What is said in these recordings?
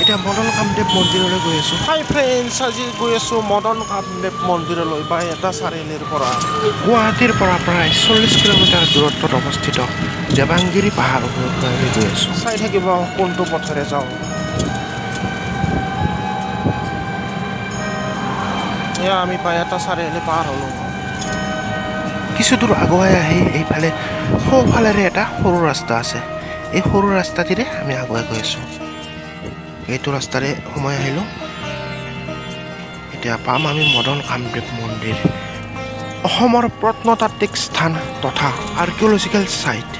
এতিয়া মদন কামদেৱ মন্দিৰলৈ গৈ আছোঁ। হাই ফ্ৰেণ্ডছ, আজি গৈ আছোঁ মদন কামদেৱ মন্দিৰলৈ বা এটা চাৰিআলিৰ পৰা। গুৱাহাটীৰ পৰা প্ৰায় 40 কিলোমিটাৰ দূৰত্বত অৱস্থিত দেৱাংগিৰি পাহাৰ উপলক্ষে গৈ আছোঁ। চাই থাকিব কোনটো পথেৰে যাওঁ। এয়া আমি প্ৰায় এটা চাৰিআলি পাৰ হ'লোঁ। কিছু দূৰ আগুৱাই আহি এইফালে সোঁফালেৰে এটা সৰু ৰাস্তা আছে। এই সৰু ৰাস্তাটিৰে আমি আগুৱাই গৈ আছোঁ। এইটো ৰাস্তাৰে সোমাই আহিলোঁ। এতিয়া পাম আমি মদন কামদেৱ মন্দিৰ, অসমৰ প্ৰত্নতাত্ত্বিক স্থান তথা আৰ্কিঅলজিকেল ছাইট।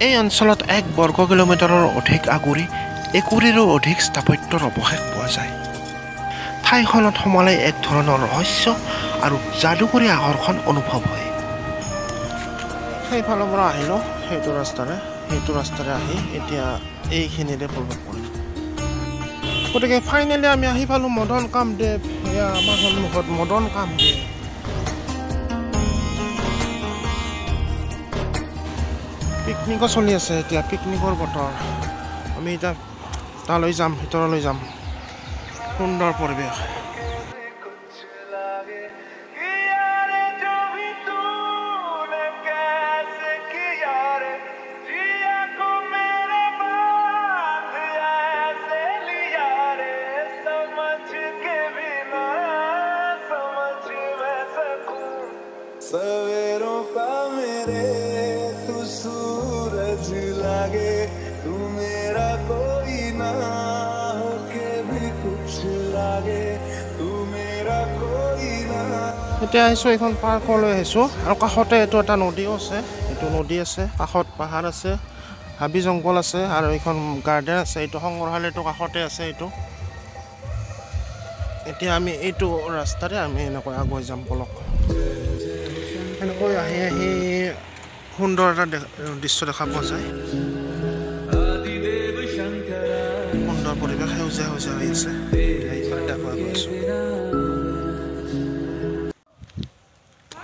এই অঞ্চলত 1 বৰ্গ কিলোমিটাৰৰ অধিক আগুৰি 1 কোটিৰো অধিক স্থাপত্যৰ অৱশেষ পোৱা যায়। ঠাইখনত সোমালে এক ধৰণৰ ৰহস্য আৰু যাদুকৰী আকৰ্ষণ অনুভৱ হয়। সেইফালৰ পৰা আহিলোঁ, সেইটো ৰাস্তাৰে আহি এতিয়া এইখিনিৰে প্ৰৱেশ কৰিম। গতিকে ফাইনেলি আমি আহি পালোঁ মদন কামদেৱ। এয়া আমাৰ সন্মুখত মদন কামদেৱ। পিকনিকো চলি আছে এতিয়া, পিকনিকৰ বতৰ। আমি এতিয়া তালৈ যাম, ভিতৰলৈ যাম। সুন্দৰ পৰিৱেশ। सवेरों का मेरे तू सूरज लागे, तू मेरा कोई ना होके भी कुछ लागे, तू मेरा कोई ना। এতিয়া আহিছোঁ, এইখন পাৰ্কলৈ আহিছোঁ আৰু কাষতে এইটো এটা নদীও আছে। এইটো নদী আছে, কাষত পাহাৰ আছে, হাবি জংঘল আছে আৰু এইখন গাৰ্ডেন আছে। এইটো সংগ্ৰহালয়টো কাষতে আছে। এইটো এতিয়া আমি এইটো ৰাস্তাৰে আমি এনেকৈ আগুৱাই যাম। বলক, এনেকৈ আহি আহি সুন্দৰ এটা দৃশ্য দেখা পোৱা যায়। সুন্দৰ পৰিৱেশ, সেউজীয়া সেউজীয়া হৈ আছে।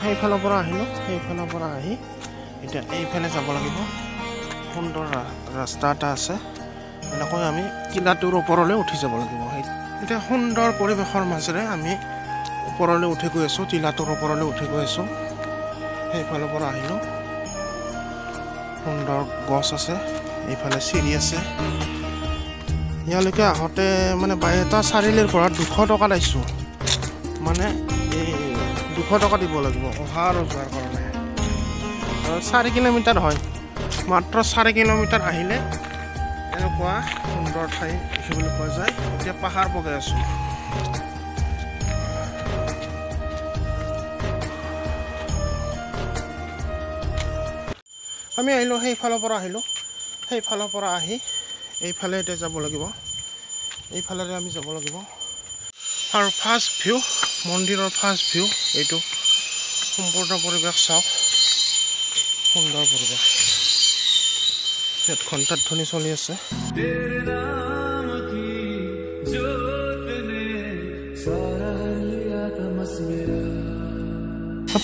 সেইফালৰ পৰা আহিলোঁ, সেইফালৰ পৰা আহি এতিয়া এইফালে যাব লাগিব। সুন্দৰ ৰাস্তা এটা আছে, এনেকৈ আমি টিলাটোৰ ওপৰলৈ উঠি যাব লাগিব। এতিয়া সুন্দৰ পৰিৱেশৰ মাজেৰে আমি ওপৰলৈ উঠি গৈ আছোঁ, টিলাটোৰ ওপৰলৈ উঠি গৈ আছোঁ। সেইফালৰ পৰা আহিলোঁ, সুন্দৰ গছ আছে, এইফালে চিৰি আছে। ইয়ালৈকে আহোঁতে মানে এটা চাৰিআলিৰ পৰা 200 টকা লৈছোঁ। মানে এই 200 টকা দিব লাগিব অহা আৰু যোৱাৰ কাৰণে। আৰু 4 কিলোমিটাৰ হয়, মাত্ৰ 4 কিলোমিটাৰ আহিলে এনেকুৱা সুন্দৰ ঠাই দেখিবলৈ পোৱা যায়। এতিয়া পাহাৰ বগাই আছোঁ। আমি আহিলোঁ, সেইফালৰ পৰা আহিলোঁ। সেইফালৰ পৰা আহি এইফালে এতিয়া যাব লাগিব, এইফালেৰে আমি যাব লাগিব। আৰু ফাৰ্ষ্ট ভিউ, মন্দিৰৰ ফাৰ্ষ্ট ভিউ এইটো। সম্পূৰ্ণ পৰিৱেশ চাওক, সুন্দৰ পৰিৱেশ। ইয়াত ঘণ্টাৰ ধ্বনি চলি আছে।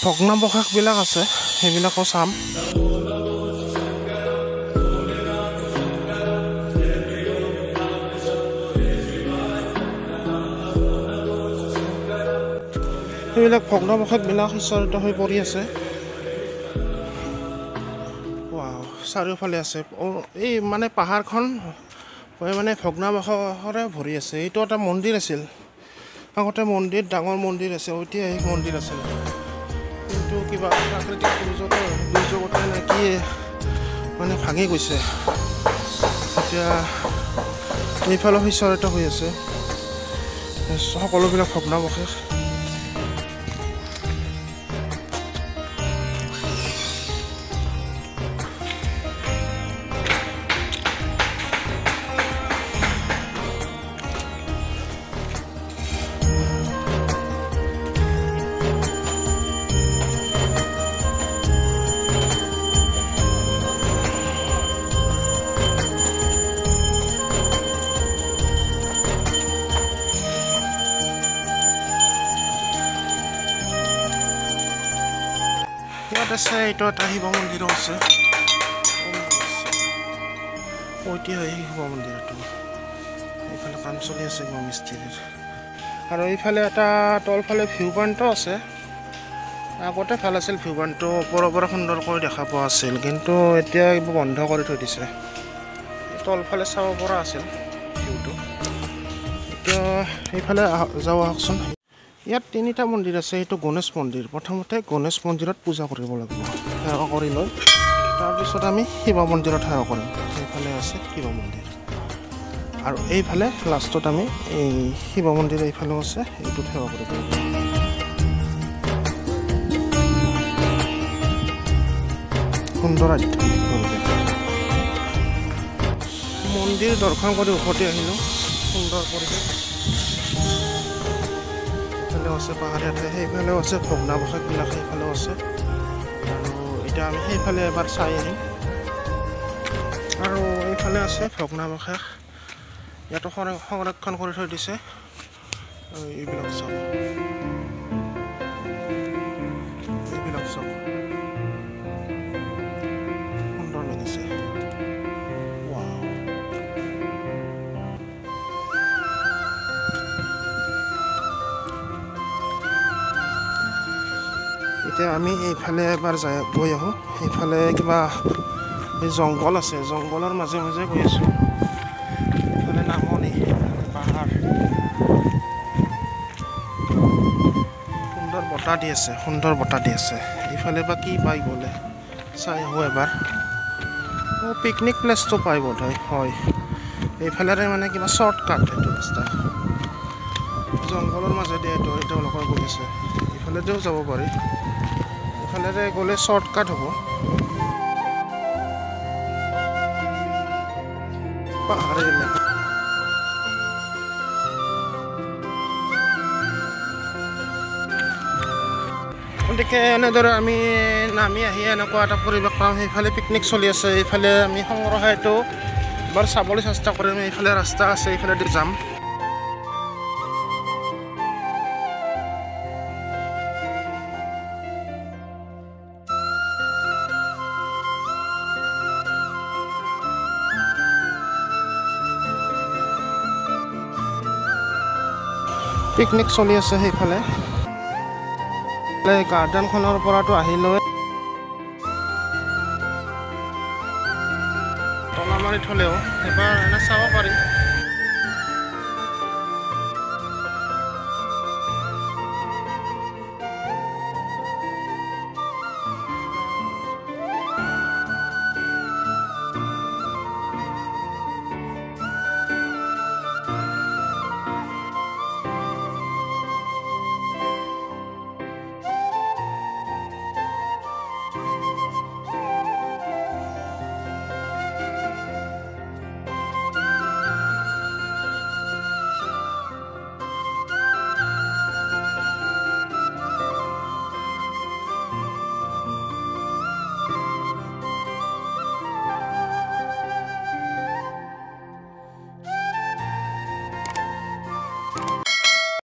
ভগ্নাৱশেষবিলাক আছে, সেইবিলাকো চাম। সেইবিলাক ভগ্নাৱশেষবিলাক সিঁচৰিত হৈ পৰি আছে। চাৰিওফালে আছে এই মানে পাহাৰখন মানে ভগ্নাৱশেষৰে ভৰি আছে। এইটো এটা মন্দিৰ আছিল আগতে, মন্দিৰ ডাঙৰ মন্দিৰ আছে, ঐতিহাসিক মন্দিৰ আছিল। কিন্তু কিবা প্ৰাকৃতিক দুৰ্যোগতে নেকি মানে ভাঙি গৈছে। এতিয়া এইফালেও সিঁচৰিত হৈ আছে সকলোবিলাক ভগ্নাৱশেষ। ইয়াত আছে, এইটো এটা শিৱ মন্দিৰো আছে, ঐতিহাসিক শিৱ মন্দিৰ। এইটো এইফালে কাম চলি আছে কিবা মিস্ত্ৰীৰ আৰু এইফালে এটা তলফালে ভিউ পইণ্টটো আছে আগতে ভাল আছিল ভিউ পইণ্টটো ওপৰৰ পৰা সুন্দৰকৈ দেখা পোৱা আছিল কিন্তু এতিয়া এইবোৰ বন্ধ কৰি থৈ দিছে তলফালে চাব পৰা আছিল ভিউটো এতিয়া এইফালে যাওঁ আহকচোন ইয়াত তিনিটা মন্দিৰ আছে এইটো গণেশ মন্দিৰ প্ৰথমতে গণেশ মন্দিৰত পূজা কৰিব লাগিব সেৱা কৰি লৈ তাৰপিছত আমি শিৱ মন্দিৰত সেৱা কৰিম এইফালে আছে শিৱ মন্দিৰ আৰু এইফালে লাষ্টত আমি এই শিৱ মন্দিৰ এইফালেও আছে এইটোত সেৱা কৰিব লাগিব সুন্দৰ আধ্যাত্মিক পৰিৱেশ মন্দিৰ দৰ্শন কৰি উভতি আহিলোঁ সুন্দৰ পৰিৱেশ এইফালেও আছে পাহাৰীয়া ঠাই সেইফালেও আছে ভগ্নাৱশেষবিলাক সেইফালেও আছে আৰু এতিয়া আমি সেইফালে এবাৰ চাই আহিম আৰু এইফালে আছে ভগ্নাৱশেষ ইয়াতো সংৰক্ষণ কৰি থৈ দিছে এইবিলাক চাওক সুন্দৰ লাগিছে এতিয়া আমি এইফালে এবাৰ গৈ আহোঁ সেইফালে কিবা এই জংঘল আছে জংঘলৰ মাজে মাজে গৈ আছোঁ এইফালে নামনি পাহাৰ সুন্দৰ বতাহ দি আছে এইফালে বা কি পাই গ'লে চাই আহোঁ এবাৰ পিকনিক প্লেচটো পাই বোধ হয় এইফালেৰে মানে কিবা শ্বৰ্টকাট এইটো ৰাস্তা জংঘলৰ মাজেদি এইটো তেওঁলোকৰ গৈ আছে এইফালেদিও যাব পাৰি এইফালেৰে গ'লে শ্বৰ্টকাট হ'ব পাহাৰী এলেকা গতিকে এনেদৰে আমি নামি আহি এনেকুৱা এটা পৰিৱেশ পাওঁ সেইফালে পিকনিক চলি আছে এইফালে আমি সংগ্ৰহালয়টো এবাৰ চাবলৈ চেষ্টা কৰিম এইফালে ৰাস্তা আছে এইফালেদি যাম পিকনিক চলি আছে সেইফালে গাৰ্ডেনখনৰ পৰাতো আহিলৈ তলা মাৰি থ'লেও এবাৰ এনে চাব পাৰি